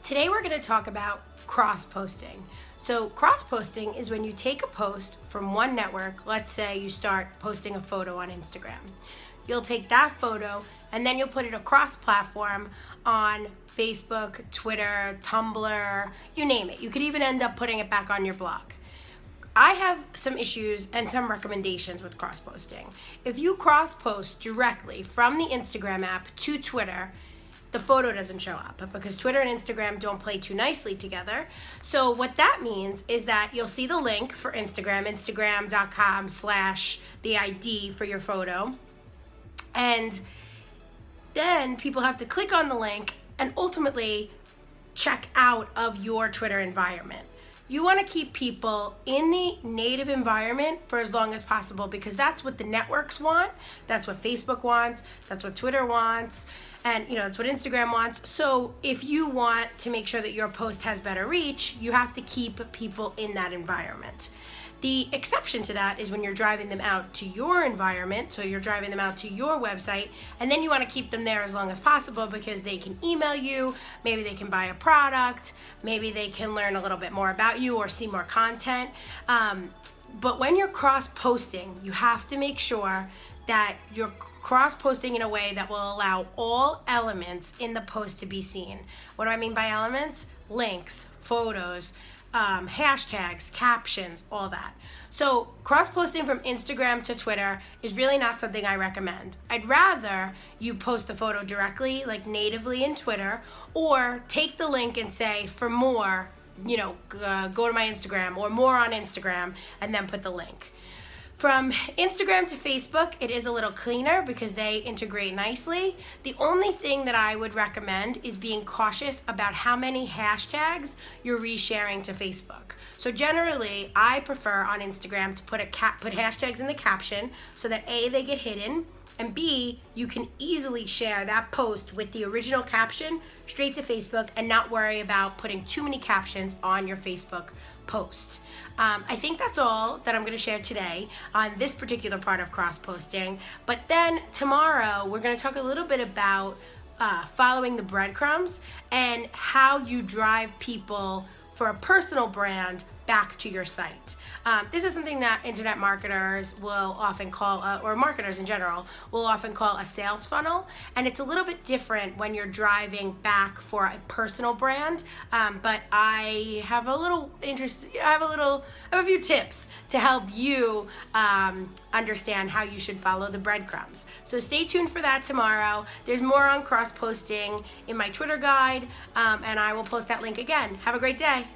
Today we're going to talk about cross-posting. So cross-posting is when you take a post from one network. Let's say you start posting a photo on Instagram. You'll take that photo and then you'll put it across platform on Facebook, Twitter, Tumblr, you name it. You could even end up putting it back on your blog. I have some issues and some recommendations with cross-posting. If you cross-post directly from the Instagram app to Twitter, the photo doesn't show up because Twitter and Instagram don't play too nicely together. So what that means is that you'll see the link for Instagram, instagram.com/the ID for your photo. And then people have to click on the link and ultimately check out of your Twitter environment. You want to keep people in the native environment for as long as possible because that's what the networks want, that's what Facebook wants, that's what Twitter wants, and that's what Instagram wants. So if you want to make sure that your post has better reach, you have to keep people in that environment. The exception to that is when you're driving them out to your environment, so you're driving them out to your website, and then you want to keep them there as long as possible because they can email you, maybe they can buy a product, maybe they can learn a little bit more about you or see more content. But when you're cross-posting, you have to make sure that you're cross-posting in a way that will allow all elements in the post to be seen. What do I mean by elements? Links, photos, hashtags, captions, all that. So cross-posting from Instagram to Twitter is really not something I recommend. I'd rather you post the photo directly, like natively in Twitter, or take the link and say, for more, go to my Instagram or more on Instagram, and then put the link. From Instagram to Facebook, it is a little cleaner because they integrate nicely. The only thing that I would recommend is being cautious about how many hashtags you're resharing to Facebook. So generally, I prefer on Instagram to put hashtags in the caption so that A, they get hidden, and B, you can easily share that post with the original caption straight to Facebook and not worry about putting too many captions on your Facebook post. I think that's all that I'm going to share today on this particular part of cross-posting. But then tomorrow, we're going to talk a little bit about following the breadcrumbs and how you drive people for a personal brand back to your site. This is something that internet marketers will often call, or marketers in general, will often call a sales funnel. And it's a little bit different when you're driving back for a personal brand. But I have a few tips to help you understand how you should follow the breadcrumbs. So stay tuned for that tomorrow. There's more on cross-posting in my Twitter guide, and I will post that link again. Have a great day.